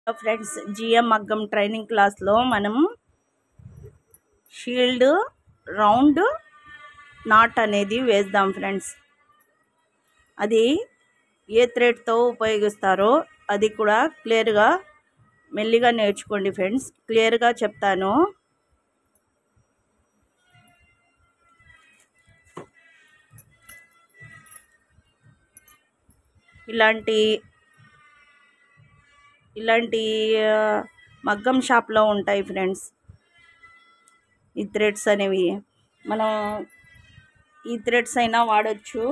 Friends, GM మగ్గం training క్లాస్లో మనం షీల్డ్ రౌండ్ నాట్ అనేది వేద్దాం ఫ్రెండ్స్. అది ఏ థ్రెడ్తో ఉపయోగిస్తారో అది కూడా క్లియర్గా మెల్లిగా నేర్చుకోండి ఫ్రెండ్స్. క్లియర్గా చెప్తాను. ఇలాంటి మగ్గం షాప్లో ఉంటాయి ఫ్రెండ్స్ ఈ థ్రెడ్స్ అనేవి. మనం ఈ థ్రెడ్స్ అయినా వాడచ్చు.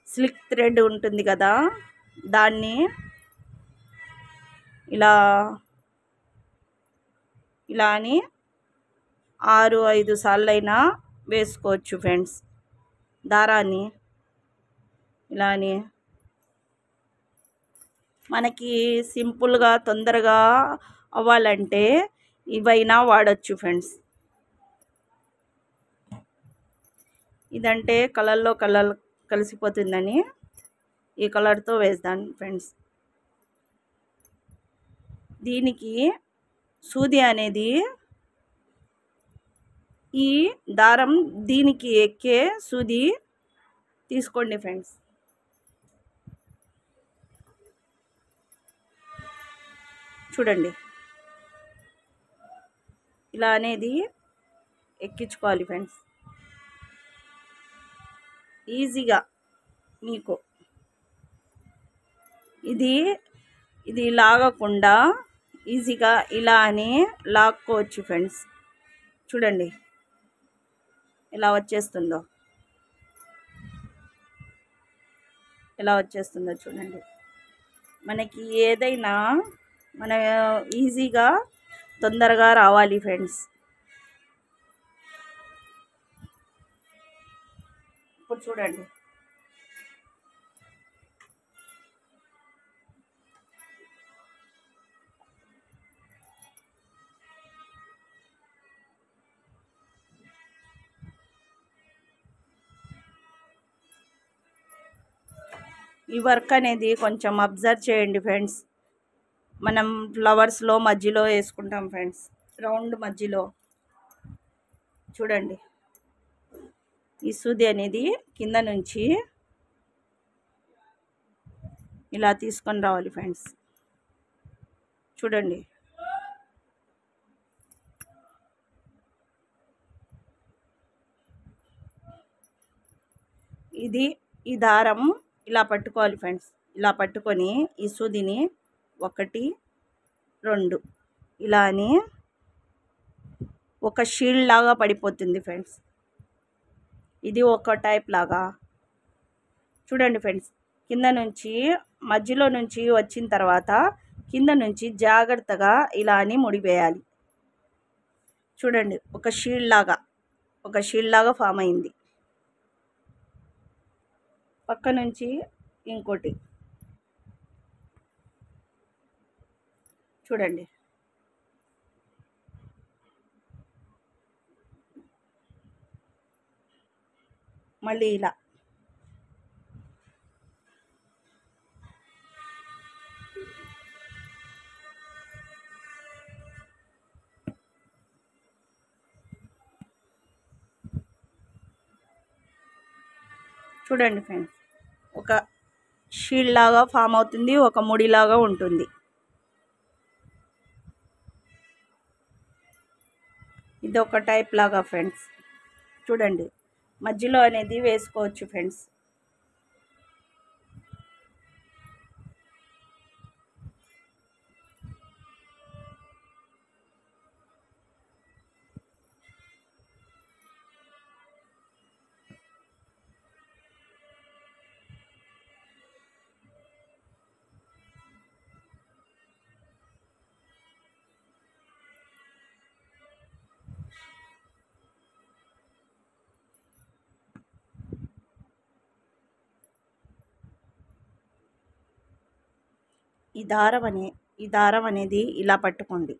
సిల్క్ థ్రెడ్ ఉంటుంది కదా, దాన్ని ఇలా అని 6-5 సార్లు అయినా వేసుకోవచ్చు ఫ్రెండ్స్. దారాన్ని ఇలా అని మనకి సింపుల్గా తొందరగా అవ్వాలంటే ఇవైనా వాడచ్చు ఫ్రెండ్స్. ఇదంటే కలర్లో కలర్ కలిసిపోతుందని ఈ కలర్తో వేస్తాను ఫ్రెండ్స్. దీనికి సూది అనేది ఈ దారం దీనికి ఎక్కే సూది తీసుకోండి ఫ్రెండ్స్. చూడండి, ఇలా అనేది ఎక్కించుకోవాలి ఫ్రెండ్స్. ఈజీగా మీకు ఇది లాగకుండా ఈజీగా ఇలా అని లాక్కోవచ్చు ఫ్రెండ్స్. చూడండి ఎలా వచ్చేస్తుందో చూడండి. మనకి ఏదైనా మన ఈజీగా తొందరగా రావాలి ఫ్రెండ్స్. ఇప్పుడు చూడండి, ఈ వర్క్ అనేది కొంచెం అబ్జర్వ్ చేయండి ఫ్రెండ్స్. మనం ఫ్లవర్స్లో మధ్యలో వేసుకుంటాం ఫ్రెండ్స్, రౌండ్ మధ్యలో. చూడండి, ఈ సూది అనేది కింద నుంచి ఇలా తీసుకొని రావాలి ఫ్రెండ్స్. చూడండి, ఈ దారం ఇలా పట్టుకోవాలి ఫ్రెండ్స్. ఇలా పట్టుకొని ఈ సూదిని 1, 2 ఇలా అని ఒక షీల్డ్ లాగా పడిపోతుంది ఫ్రెండ్స్. ఇది ఒక టైప్ లాగా. చూడండి ఫ్రెండ్స్, కింద నుంచి మధ్యలో నుంచి వచ్చిన తర్వాత కింద నుంచి జాగ్రత్తగా ఇలా అని ముడివేయాలి. చూడండి, ఒక షీల్డ్ లాగా ఫామ్ అయింది. పక్క నుంచి ఇంకోటి చూడండి. మళ్ళీ ఇలా చూడండి ఫ్రెండ్స్, ఒక షీల్డ్ లాగా ఫామ్ అవుతుంది, ఒక ముడిలాగా ఉంటుంది. ఇది ఒక టైప్ లాగా ఫ్రెండ్స్. చూడండి, మధ్యలో అనేది వేసుకోవచ్చు ఫ్రెండ్స్. ఈ దారం అనేది ఇలా పట్టుకోండి,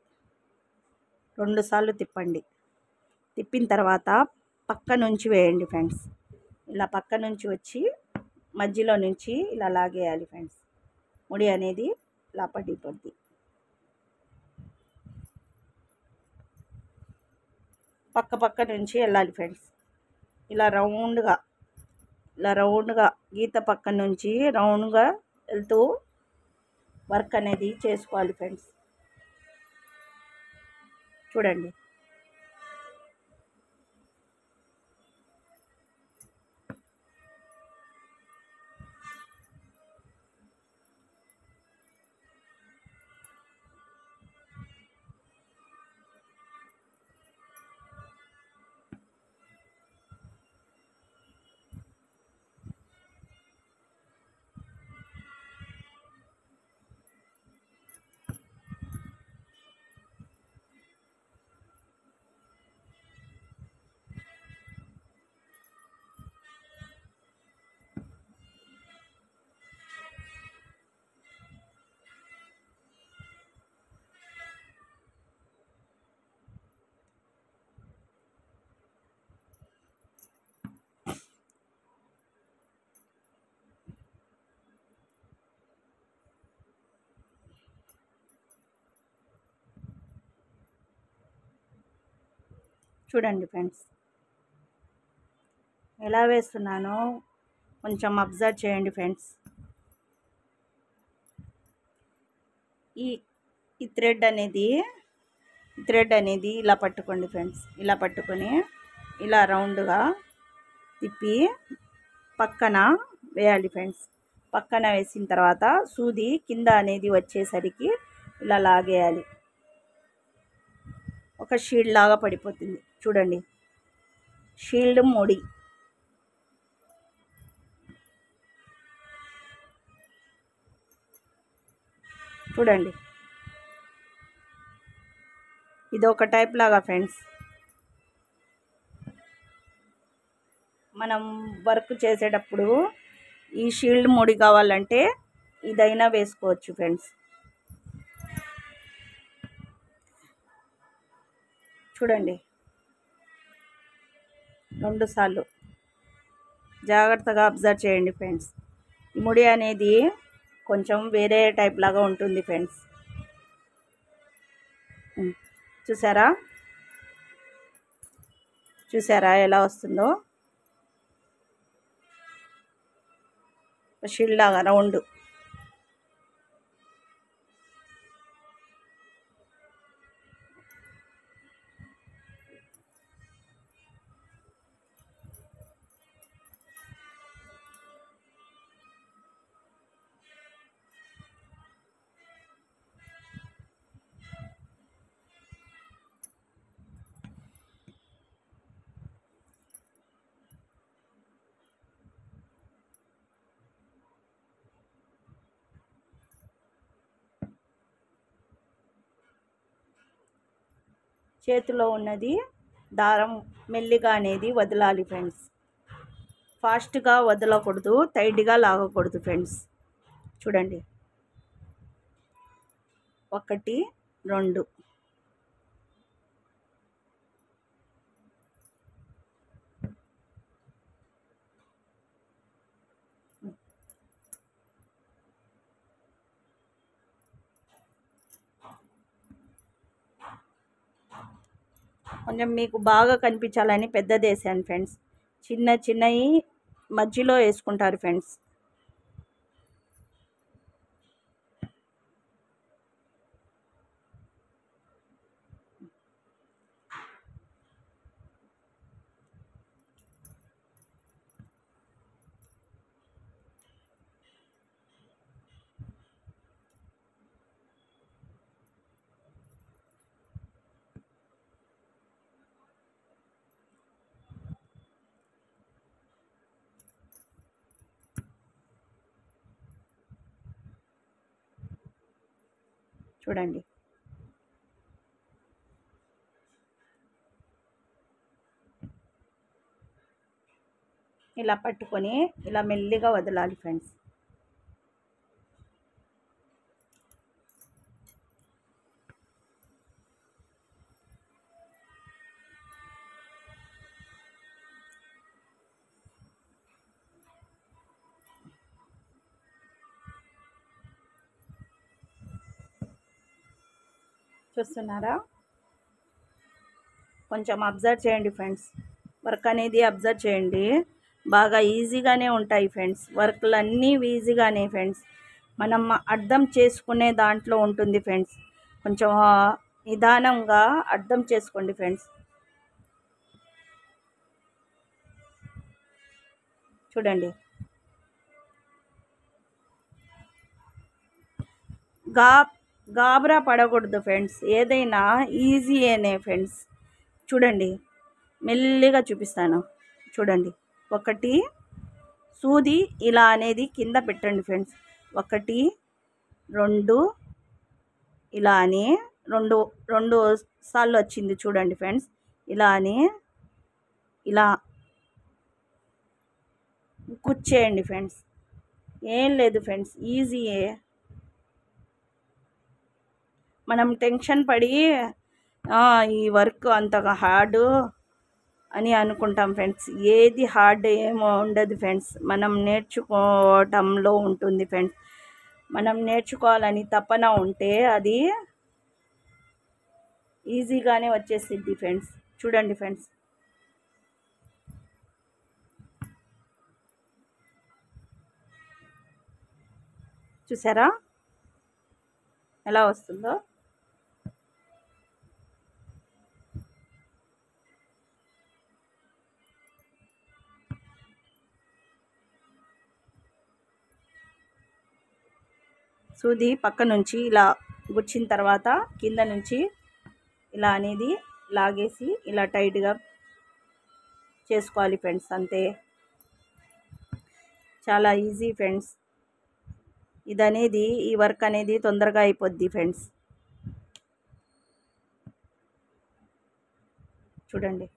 2 సార్లు తిప్పండి. తిప్పిన తర్వాత పక్క నుంచి వేయండి ఫ్రెండ్స్. ఇలా పక్క నుంచి వచ్చి మధ్యలో నుంచి ఇలా లాగేయాలి ఫ్రెండ్స్. ముడి అనేది ఇలా పడిపోద్ది. పక్క నుంచి వెళ్ళాలి ఫ్రెండ్స్. ఇలా రౌండ్గా గీత పక్క నుంచి రౌండ్గా వెళ్తూ వర్క్ అనేది చేసుకోవాలి ఫ్రెండ్స్. చూడండి. చూడండి ఫ్రెండ్స్, ఎలా వేస్తున్నానో కొంచెం అబ్జర్వ్ చేయండి ఫ్రెండ్స్. ఈ థ్రెడ్ అనేది ఇలా పట్టుకోండి ఫ్రెండ్స్. ఇలా పట్టుకొని ఇలా రౌండ్గా తిప్పి పక్కన వేయాలి ఫ్రెండ్స్. పక్కన వేసిన తర్వాత సూది కింద అనేది వచ్చేసరికి ఇలా లాగేయాలి. ఒక షీల్డ్ లాగా పడిపోతుంది. చూడండి, షీల్డ్ ముడి. చూడండి, ఇది ఒక టైప్ లాగా ఫ్రెండ్స్. మనం వర్క్ చేసేటప్పుడు ఈ షీల్డ్ ముడి కావాలంటే ఇదైనా వేసుకోవచ్చు ఫ్రెండ్స్. చూడండి, 2 సార్లు జాగ్రత్తగా అబ్జర్వ్ చేయండి ఫ్రెండ్స్. ఈ ముడి అనేది కొంచెం వేరే టైప్ లాగా ఉంటుంది ఫ్రెండ్స్. చూసారా ఎలా వస్తుందో? షీల్డ్ లాగా రౌండ్. చేతిలో ఉన్నది దారం మెల్లిగా అనేది వదలాలి ఫ్రెండ్స్. ఫాస్ట్గా వదలకూడదు, టైట్గా లాగకూడదు ఫ్రెండ్స్. చూడండి, 1 2 కొంచెం మీకు బాగా కనిపించాలని పెద్దది వేసాను ఫ్రెండ్స్. చిన్నవి మధ్యలో వేసుకుంటారు ఫ్రెండ్స్. చూడండి, ఇలా పట్టుకొని ఇలా మెల్లిగా వదలాలి ఫ్రెండ్స్. చూస్తున్నారా? కొంచెం అబ్జర్వ్ చేయండి ఫ్రెండ్స్. వర్క్ అనేది అబ్జర్వ్ చేయండి. బాగా ఈజీగానే ఉంటాయి ఫ్రెండ్స్. వర్క్లు అన్నీ ఈజీగానే ఫ్రెండ్స్. మనం అర్థం చేసుకునే దాంట్లో ఉంటుంది ఫ్రెండ్స్. కొంచెం నిదానంగా అర్థం చేసుకోండి ఫ్రెండ్స్. చూడండి, గాబరా పడకూడదు ఫ్రెండ్స్. ఏదైనా ఈజీయేనే ఫ్రెండ్స్. చూడండి, మెల్లిగా చూపిస్తాను. చూడండి, ఒకటి సూది ఇలా అనేది కింద పెట్టండి ఫ్రెండ్స్. 1 2 ఇలా అని రెండు సార్లు వచ్చింది చూడండి ఫ్రెండ్స్. ఇలా అని ఇలా కుచ్చేయండి ఫ్రెండ్స్. ఏం లేదు ఫ్రెండ్స్, ఈజీయే. మనం టెన్షన్ పడి ఈ వర్క్ అంతగా హార్డు అని అనుకుంటాం ఫ్రెండ్స్. ఏది హార్డ్ ఏమో ఉండదు ఫ్రెండ్స్. మనం నేర్చుకోవటంలో ఉంటుంది ఫ్రెండ్స్. మనం నేర్చుకోవాలని తపన ఉంటే అది ఈజీగానే వచ్చేసిద్ది ఫ్రెండ్స్. చూడండి ఫ్రెండ్స్, చూసారా ఎలా వస్తుందో? సూది పక్క నుంచి ఇలా గుచ్చిన తర్వాత కింద నుంచి ఇలా అనేది లాగేసి ఇలా టైట్గా చేసుకోవాలి ఫ్రెండ్స్. అంతే, చాలా ఈజీ ఫ్రెండ్స్. ఈ వర్క్ అనేది తొందరగా అయిపోద్ది ఫ్రెండ్స్. చూడండి,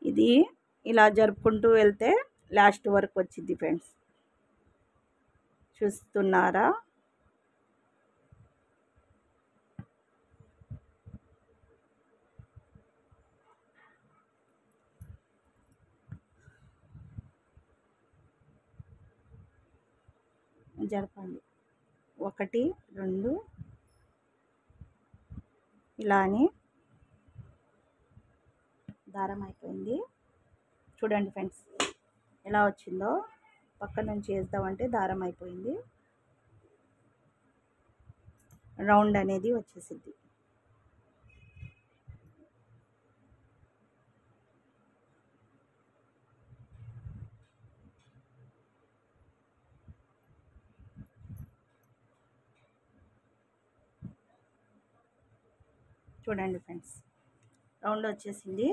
ఇది ఇలా జరుపుకుంటూ వెళ్తే లాస్ట్ వరకు వచ్చింది ఫ్రెండ్స్. చూస్తున్నారా? జరపండి. 1 2 ఇలా అని దారం అయిపోయింది. చూడండి ఫ్రెండ్స్ ఎలా వచ్చిందో. పక్క నుంచి వేద్దామంటే దారం అయిపోయింది. రౌండ్ అనేది వచ్చేసింది. చూడండి ఫ్రెండ్స్, రౌండ్ వచ్చేసింది.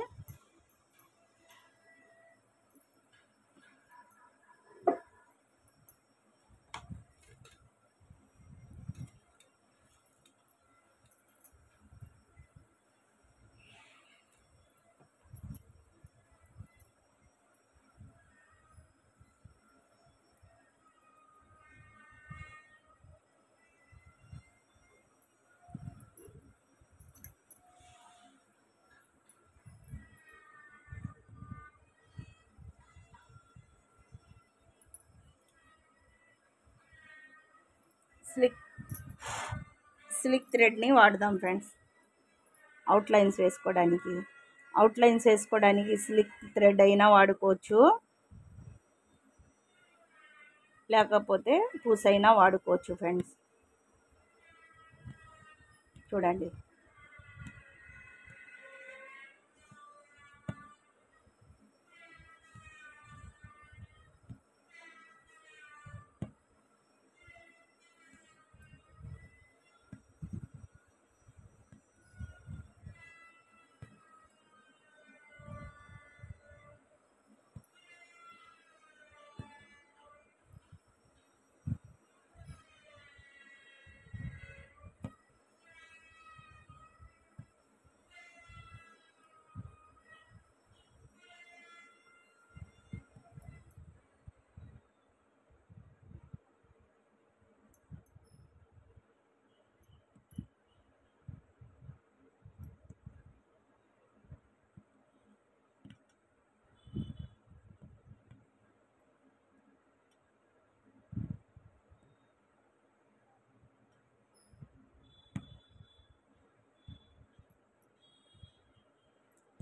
సిల్క్ థ్రెడ్ని వాడదాం ఫ్రెండ్స్. అవుట్లైన్స్ వేసుకోవడానికి సిల్క్ థ్రెడ్ అయినా వాడుకోవచ్చు, లేకపోతే పూసైనా వాడుకోవచ్చు ఫ్రెండ్స్. చూడండి,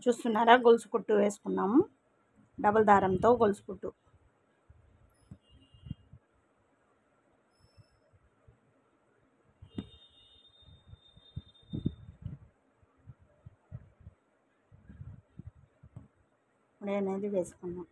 చూస్తున్నారా, గొలుసు కుట్టు వేసుకున్నాము, డబల్ దారంతో గొలుసు కుట్టు. అనేది వేసుకున్నాం.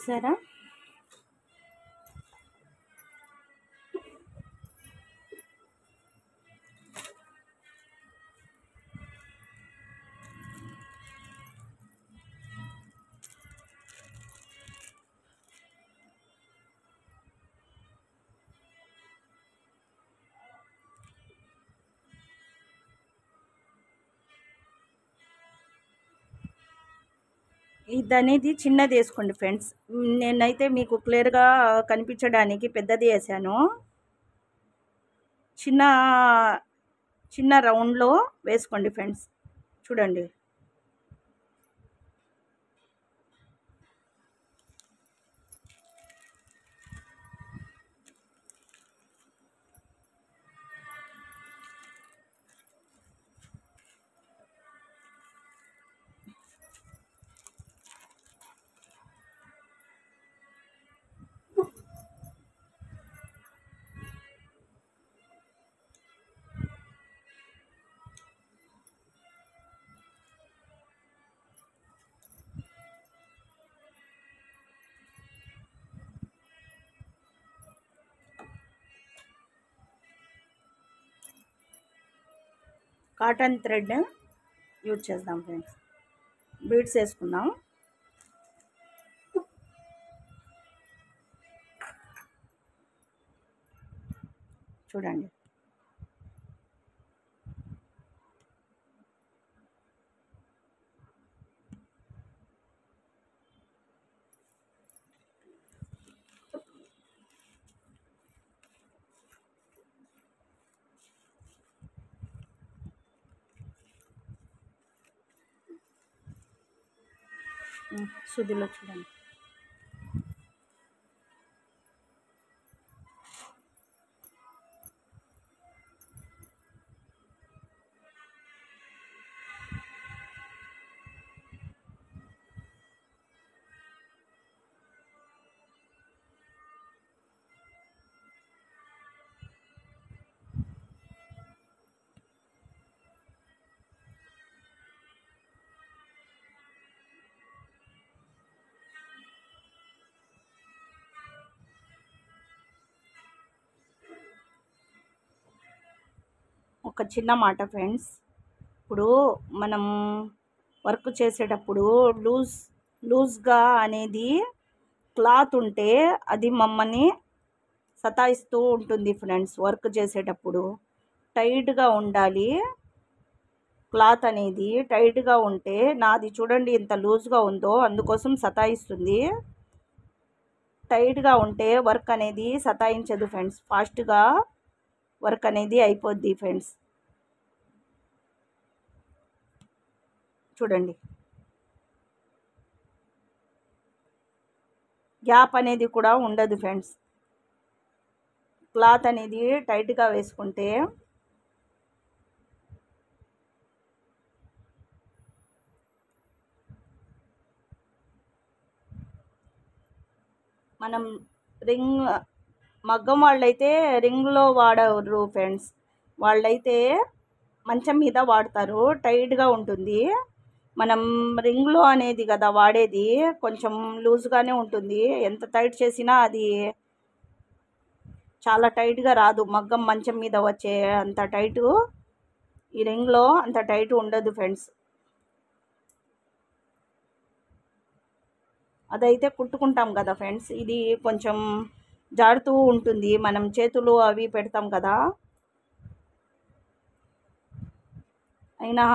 సరే, ఇది అనేది చిన్నది వేసుకోండి ఫ్రెండ్స్. నేనైతే మీకు క్లియర్గా కనిపించడానికి పెద్దది వేసాను. చిన్న చిన్న రౌండ్లో వేసుకోండి ఫ్రెండ్స్. చూడండి, కాటన్ థ్రెడ్ యూజ్ చేద్దాం ఫ్రెండ్స్. బీడ్స్ వేసుకుందాం. చూడండి, సుదిలో చూడండి. ఒక చిన్న మాట ఫ్రెండ్స్, ఇప్పుడు మనం వర్క్ చేసేటప్పుడు లూజ్గా అనేది క్లాత్ ఉంటే అది మమ్మల్ని సతాయిస్తూ ఉంటుంది ఫ్రెండ్స్. వర్క్ చేసేటప్పుడు టైట్గా ఉండాలి. క్లాత్ అనేది టైట్గా ఉంటే, నాది చూడండి ఎంత లూజ్గా ఉందో, అందుకోసం సతాయిస్తుంది. టైట్గా ఉంటే వర్క్ అనేది సతాయించదు ఫ్రెండ్స్, ఫాస్ట్గా వర్క్ అనేది అయిపోద్ది ఫ్రెండ్స్. చూడండి, గ్యాప్ అనేది కూడా ఉండదు ఫ్రెండ్స్. క్లాత్ అనేది టైట్గా వేసుకుంటే మనం మగ్గం వాళ్ళైతే రింగ్లో వాడరు ఫ్రెండ్స్. వాళ్ళైతే మంచం మీద వాడతారు, టైట్గా ఉంటుంది. మనం రింగ్లో అనేది కదా వాడేది, కొంచెం లూజ్గానే ఉంటుంది. ఎంత టైట్ చేసినా అది చాలా టైట్గా రాదు. మగ్గం మంచం మీద వచ్చే అంత టైటు ఈ రింగ్లో అంత టైట్ ఉండదు ఫ్రెండ్స్. అదైతే కుట్టుకుంటాం కదా ఫ్రెండ్స్, ఇది కొంచెం జారుతూ ఉంటుంది. మనం చేతులు అవి పెడతాం కదా, అయినా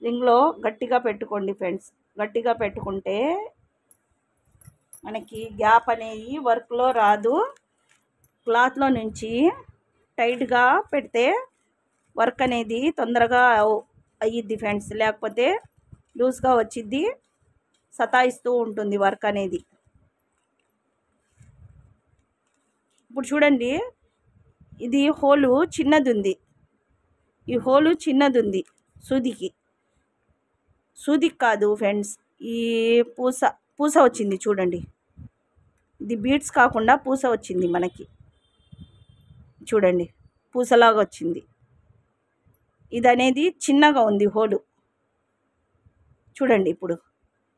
రింగ్లో గట్టిగా పెట్టుకోండి ఫ్రెండ్స్. గట్టిగా పెట్టుకుంటే మనకి గ్యాప్ అనేది వర్క్లో రాదు. క్లాత్లో నుంచి టైట్గా పెడితే వర్క్ అనేది తొందరగా అయ్యిద్ది ఫ్రెండ్స్, లేకపోతే లూజ్గా వచ్చిద్ది, సతాయిస్తూ ఉంటుంది వర్క్ అనేది. ఇప్పుడు చూడండి, ఇది హోలు చిన్నది ఉంది, ఈ హోలు చిన్నది ఉంది సూదికి కాదు ఫ్రెండ్స్, ఈ పూస వచ్చింది చూడండి. ఇది బీడ్స్ కాకుండా పూస వచ్చింది మనకి, చూడండి పూసలాగా వచ్చింది. ఇది అనేది చిన్నగా ఉంది హోలు చూడండి. ఇప్పుడు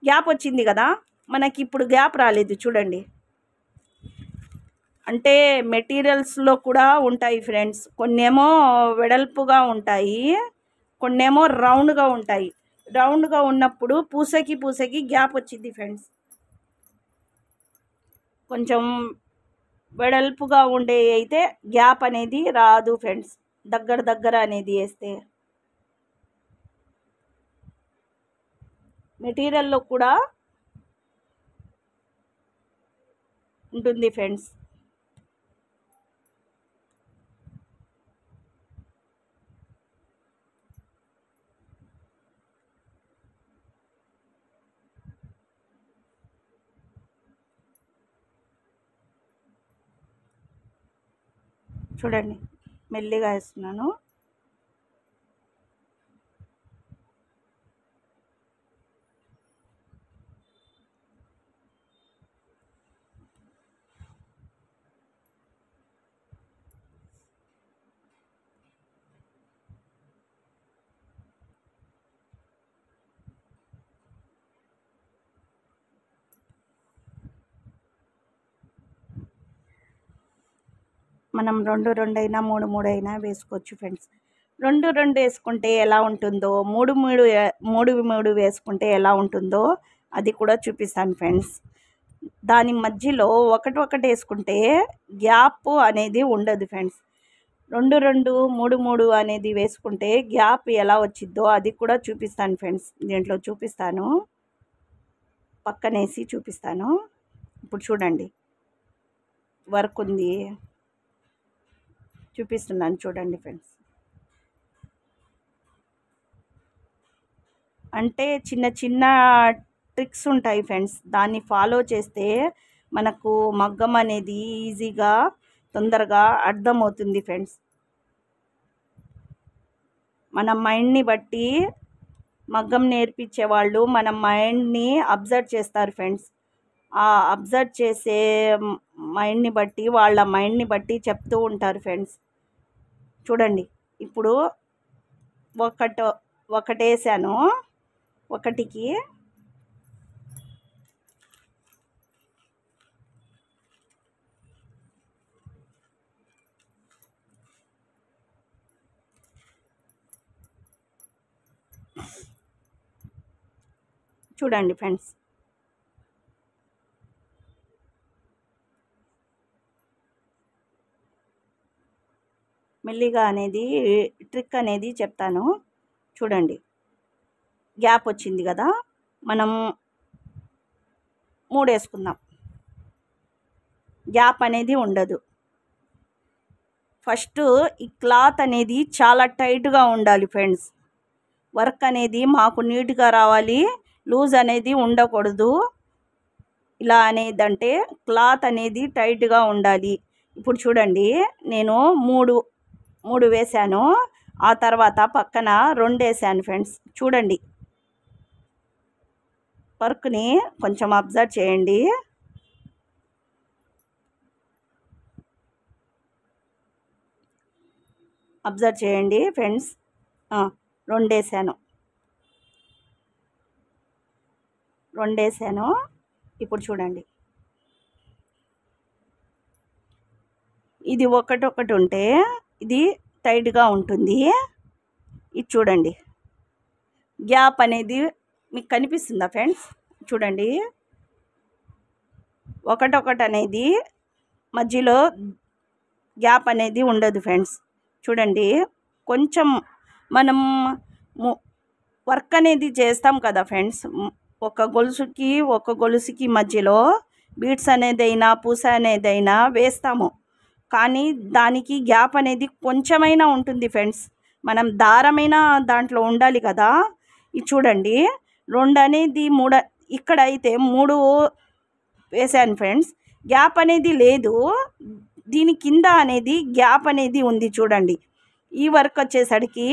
గ్యాప్ వచ్చింది కదా, మనకి ఇప్పుడు గ్యాప్ రాలేదు చూడండి. అంటే మెటీరియల్స్లో కూడా ఉంటాయి ఫ్రెండ్స్, కొన్నేమో వెడల్పుగా ఉంటాయి, కొన్నేమో రౌండ్గా ఉంటాయి. రౌండ్గా ఉన్నప్పుడు పూసకి గ్యాప్ వచ్చింది ఫ్రెండ్స్. కొంచెం వెడల్పుగా ఉండే అయితే గ్యాప్ అనేది రాదు ఫ్రెండ్స్, దగ్గర అనేది వేస్తే. మెటీరియల్లో కూడా ఉంటుంది ఫ్రెండ్స్. చూడండి మెల్లిగా వేస్తున్నాను. మనం 2 అయినా 3 అయినా వేసుకోవచ్చు ఫ్రెండ్స్. 2 వేసుకుంటే ఎలా ఉంటుందో, 3 వేసుకుంటే ఎలా ఉంటుందో అది కూడా చూపిస్తాను ఫ్రెండ్స్. దాని మధ్యలో ఒకటి వేసుకుంటే గ్యాప్ అనేది ఉండదు ఫ్రెండ్స్. 2 3 అనేది వేసుకుంటే గ్యాప్ ఎలా వచ్చిద్దో అది కూడా చూపిస్తాను ఫ్రెండ్స్. దీంట్లో చూపిస్తాను, పక్కనేసి చూపిస్తాను. ఇప్పుడు చూడండి వర్క్ ఉంది, చూపిస్తున్నాను చూడండి ఫ్రెండ్స్. అంటే చిన్న ట్రిక్స్ ఉంటాయి ఫ్రెండ్స్, దాన్ని ఫాలో చేస్తే మనకు మగ్గం అనేది ఈజీగా తొందరగా అర్థమవుతుంది ఫ్రెండ్స్. మన మైండ్ని బట్టి మగ్గం నేర్పించే వాళ్ళు మన మైండ్ని అబ్జర్వ్ చేస్తారు ఫ్రెండ్స్. ఆ అబ్జర్వ్ చేసే మైండ్ని బట్టి, వాళ్ళ మైండ్ని బట్టి చెప్తూ ఉంటారు ఫ్రెండ్స్. చూడండి ఇప్పుడు ఒకటేసాను, ఒకటికి చూడండి ఫ్రెండ్స్. మెల్లిగా అనేది ట్రిక్ అనేది చెప్తాను చూడండి. గ్యాప్ వచ్చింది కదా, మనం 3 వేసుకుందాం, గ్యాప్ అనేది ఉండదు. ఫస్ట్ ఈ క్లాత్ అనేది చాలా టైట్గా ఉండాలి ఫ్రెండ్స్. వర్క్ అనేది మాకు నీట్గా రావాలి, లూజ్ అనేది ఉండకూడదు. ఇలా అనేదంటే క్లాత్ అనేది టైట్గా ఉండాలి. ఇప్పుడు చూడండి నేను 3 వేసాను, ఆ తర్వాత పక్కన 2 వేసాను ఫ్రెండ్స్. చూడండి వర్క్ని కొంచెం అబ్జర్వ్ చేయండి. అబ్జర్వ్ చేయండి ఫ్రెండ్స్. 2 వేసాను. ఇప్పుడు చూడండి, ఇది ఒకటి ఉంటే ఇది టైట్గా ఉంటుంది. ఇది చూడండి గ్యాప్ అనేది మీకు కనిపిస్తుందా ఫ్రెండ్స్? చూడండి ఒకటి అనేది మధ్యలో గ్యాప్ అనేది ఉండదు ఫ్రెండ్స్. చూడండి కొంచెం మనం వర్క్ అనేది చేస్తాం కదా ఫ్రెండ్స్, ఒక గొలుసుకి మధ్యలో బీడ్స్ అనేదైనా పూస అనేదైనా వేస్తాము, కానీ దానికి గ్యాప్ అనేది కొంచెమైనా ఉంటుంది ఫ్రెండ్స్. మనం దారమైన దాంట్లో ఉండాలి కదా. ఇది చూడండి, 2 అనేది 3, ఇక్కడ అయితే 3 వేసాను ఫ్రెండ్స్. గ్యాప్ అనేది లేదు, దీని కింద అనేది గ్యాప్ అనేది ఉంది చూడండి. ఈ వర్క్ వచ్చేసరికి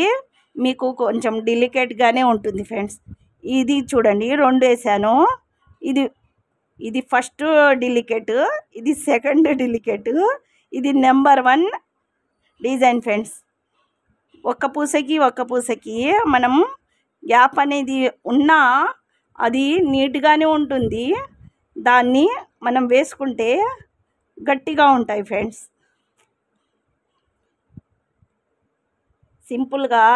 మీకు కొంచెం డెలికేట్గానే ఉంటుంది ఫ్రెండ్స్. ఇది చూడండి 2 వేసాను. ఇది ఇది ఫస్ట్ డెలికేట్, ఇది సెకండ్ డెలికేట్, ఇది నెంబర్ 1 డిజైన్ ఫ్రెండ్స్. ఒక్క పూసకి మనం గ్యాప్ అనేది ఉన్నా అది నీట్గానే ఉంటుంది. దాన్ని మనం వేసుకుంటే గట్టిగా ఉంటాయి ఫ్రెండ్స్. సింపుల్గా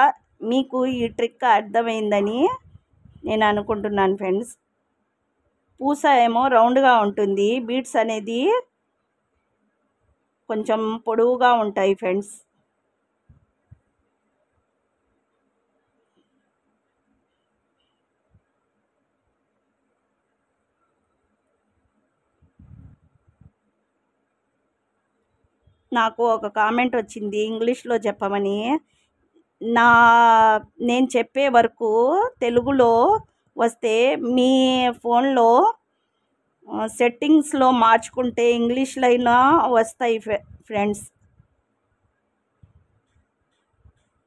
మీకు ఈ ట్రిక్ అర్థమైందని నేను అనుకుంటున్నాను ఫ్రెండ్స్. పూస ఏమో రౌండ్గా ఉంటుంది, బీడ్స్ అనేది కొంచెం పొడవుగా ఉంటాయి ఫ్రెండ్స్. నాకు ఒక కామెంట్ వచ్చింది ఇంగ్లీష్లో చెప్పమని. నేను చెప్పే వరకు తెలుగులో వస్తే మీ ఫోన్లో సెట్టింగ్స్లో మార్చుకుంటే ఇంగ్లీష్లో అయినా వస్తాయి ఫ్రెండ్స్.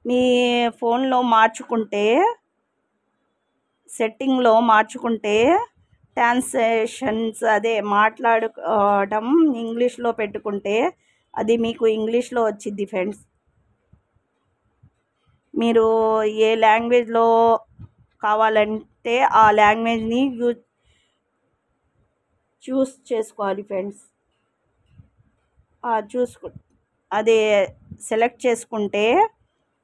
మీ ఫోన్లో మార్చుకుంటే, సెట్టింగ్లో మార్చుకుంటే ట్రాన్స్లేషన్స్ అదే మాట్లాడడం ఇంగ్లీష్లో పెట్టుకుంటే అది మీకు ఇంగ్లీష్లో వచ్చింది ఫ్రెండ్స్. మీరు ఏ లాంగ్వేజ్లో కావాలంటే ఆ లాంగ్వేజ్ని చూస్ చేసుకోవాలి ఫ్రెండ్స్. అదే సెలెక్ట్ చేసుకుంటే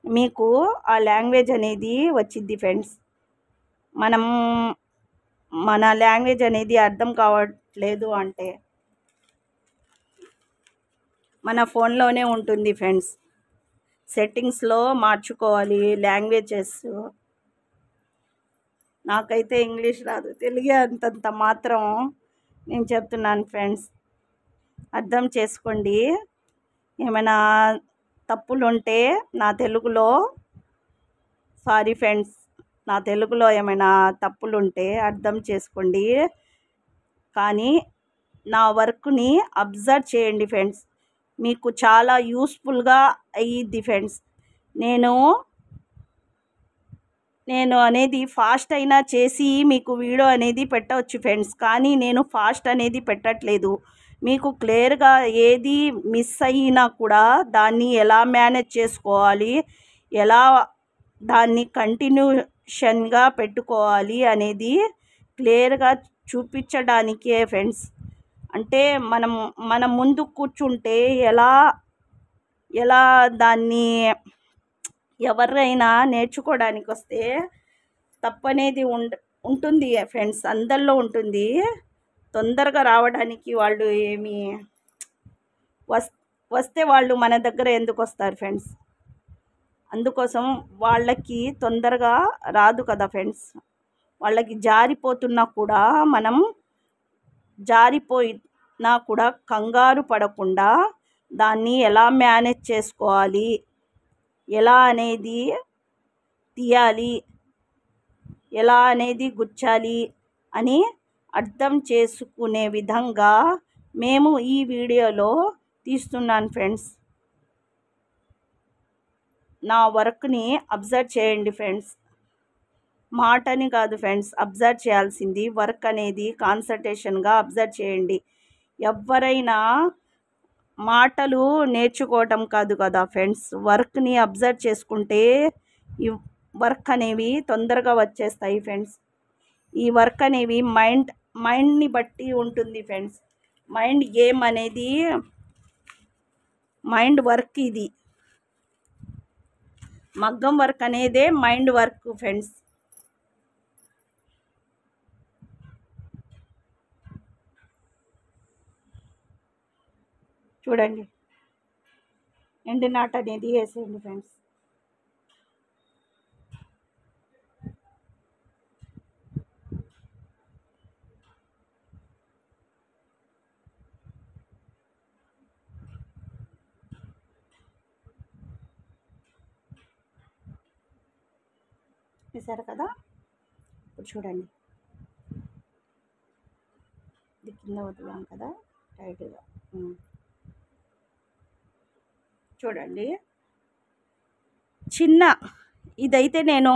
మీకు ఆ లాంగ్వేజ్ అనేది వచ్చింది ఫ్రెండ్స్. మన లాంగ్వేజ్ అనేది అర్థం కావట్లేదు అంటే మన ఫోన్లోనే ఉంటుంది ఫ్రెండ్స్. సెట్టింగ్స్లో మార్చుకోవాలి లాంగ్వేజెస్. నాకైతే ఇంగ్లీష్ రాదు, తెలుగే అంతంత మాత్రం నేను చెప్తున్నాను ఫ్రెండ్స్. అర్థం చేసుకోండి. ఏమైనా తప్పులు ఉంటే నా తెలుగులో సారీ ఫ్రెండ్స్, నా తెలుగులో ఏమైనా తప్పులు ఉంటే అర్థం చేసుకోండి. కానీ నా వర్క్ని అబ్జర్వ్ చేయండి ఫ్రెండ్స్, మీకు చాలా యూస్ఫుల్గా అయ్యిద్ది ఫ్రెండ్స్. నేను అనేది ఫాస్ట్ అయినా చేసి మీకు వీడియో అనేది పెట్టవచ్చు ఫ్రెండ్స్, కానీ నేను ఫాస్ట్ అనేది పెట్టట్లేదు. మీకు క్లియర్గా ఏది మిస్ అయినా కూడా దాన్ని ఎలా మేనేజ్ చేసుకోవాలి, ఎలా దాన్ని కంటిన్యూషన్గా పెట్టుకోవాలి అనేది క్లియర్గా చూపించడానికే ఫ్రెండ్స్. అంటే మనం ముందు కూర్చుంటే ఎలా దాన్ని ఎవరైనా నేర్చుకోవడానికి వస్తే తప్పనేది ఉంటుంది ఫ్రెండ్స్, అందరిలో ఉంటుంది. తొందరగా రావడానికి వాళ్ళు ఏమి వస్తే వాళ్ళు మన దగ్గర ఎందుకు వస్తారు ఫ్రెండ్స్? అందుకోసం వాళ్ళకి తొందరగా రాదు కదా ఫ్రెండ్స్. వాళ్ళకి జారిపోతున్నా కూడా మనం జారిపోయినా కూడా కంగారు పడకుండా దాన్ని ఎలా మేనేజ్ చేసుకోవాలి, ఎలా అనేది తీయాలి, ఎలా అనేది గుచ్చాలి అని అర్థం చేసుకునే విధంగా మేము ఈ వీడియోలో తీస్తున్నాను ఫ్రెండ్స్. నా వర్క్ని అబ్జర్వ్ చేయండి ఫ్రెండ్స్. మాటని కాదు ఫ్రెండ్స్ అబ్జర్వ్ చేయాల్సింది, వర్క్ అనేది కాన్సన్ట్రేషన్గా అబ్జర్వ్ చేయండి. ఎవరైనా మాటలు నేర్చుకోవటం కాదు కదా ఫ్రెండ్స్, వర్క్ని అబ్జర్వ్ చేసుకుంటే ఈ వర్క్ అనేవి తొందరగా వచ్చేస్తాయి ఫ్రెండ్స్. ఈ వర్క్ అనేవి మైండ్ని బట్టి ఉంటుంది ఫ్రెండ్స్. మైండ్ గేమ్ అనేది మైండ్ వర్క్. ఇది మగ్గం వర్క్ అనేదే మైండ్ వర్క్ ఫ్రెండ్స్. చూడండి, ఎండు నాట్ అనేది వేసేయండి ఫ్రెండ్స్. చూసారు కదా. ఇప్పుడు చూడండి, ఇది కింద వదిలాం కదా టైట్గా. చూడండి, చిన్న ఇదైతే నేను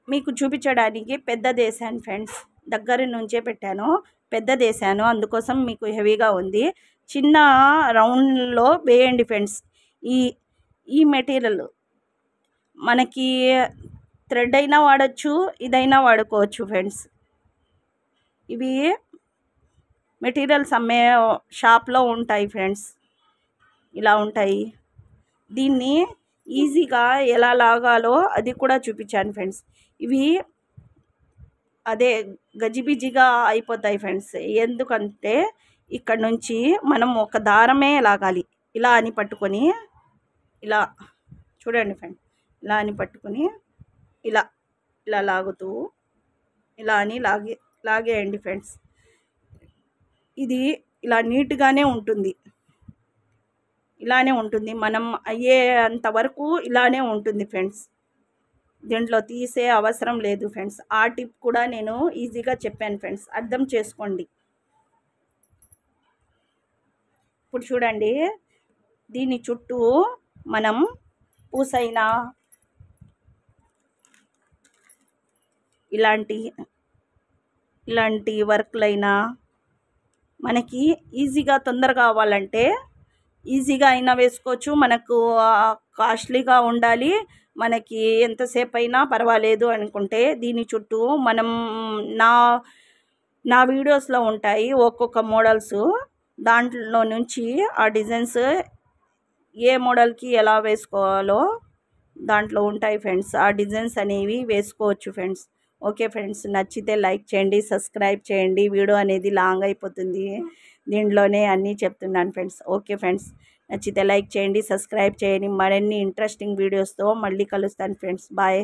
మీకు చూపించడానికి పెద్దదేశాను ఫ్రెండ్స్, దగ్గర నుంచే పెట్టాను, పెద్దదేశాను, అందుకోసం మీకు హెవీగా ఉంది. చిన్న రౌండ్లో వేయండి ఫ్రెండ్స్. ఈ ఈ మెటీరియల్ మనకి థ్రెడ్ అయినా వాడచ్చు, ఇదైనా వాడుకోవచ్చు ఫ్రెండ్స్. ఇవి మెటీరియల్స్ అమ్మే షాప్లో ఉంటాయి ఫ్రెండ్స్, ఇలా ఉంటాయి. దీన్ని ఈజీగా ఎలా లాగాలో అది కూడా చూపించాను ఫ్రెండ్స్. ఇవి అదే గజిబిజిగా అయిపోతాయి ఫ్రెండ్స్, ఎందుకంటే ఇక్కడ నుంచి మనం ఒక దారమే లాగాలి. ఇలా అని పట్టుకొని, ఇలా చూడండి ఫ్రెండ్స్, ఇలా అని పట్టుకొని ఇలా ఇలా లాగుతూ ఇలా అని లాగేయండి ఫ్రెండ్స్. ఇది ఇలా నీట్గానే ఉంటుంది, ఇలానే ఉంటుంది, మనం అయ్యేంత వరకు ఇలానే ఉంటుంది ఫ్రెండ్స్. దీంట్లో తీసే అవసరం లేదు ఫ్రెండ్స్. ఆ టిప్ కూడా నేను ఈజీగా చెప్పాను ఫ్రెండ్స్, అర్థం చేసుకోండి. ఇప్పుడు చూడండి, దీని చుట్టూ మనం పూసైనా ఇలాంటి వర్క్లైనా మనకి ఈజీగా తొందరగా కావాలంటే ఈజీగా అయినా వేసుకోవచ్చు. మనకు కాస్ట్లీగా ఉండాలి, మనకి ఎంతసేపు అయినా పర్వాలేదు అనుకుంటే దీని చుట్టూ మనం నా వీడియోస్లో ఉంటాయి ఒక్కొక్క మోడల్స్, దాంట్లో నుంచి ఆ డిజైన్స్ ఏ మోడల్కి ఎలా వేసుకోవాలో దాంట్లో ఉంటాయి ఫ్రెండ్స్. ఆ డిజైన్స్ అనేవి వేసుకోవచ్చు ఫ్రెండ్స్. ఓకే ఫ్రెండ్స్, నచ్చితే లైక్ చేయండి, సబ్స్క్రైబ్ చేయండి. వీడియో అనేది లాంగ్ అయిపోతుంది, దీంట్లోనే అన్నీ చెప్తున్నాను ఫ్రెండ్స్. ఓకే ఫ్రెండ్స్, నచ్చితే లైక్ చేయండి, సబ్స్క్రైబ్ చేయండి. మరిన్ని ఇంట్రెస్టింగ్ వీడియోస్తో మళ్ళీ కలుస్తాను ఫ్రెండ్స్. బాయ్.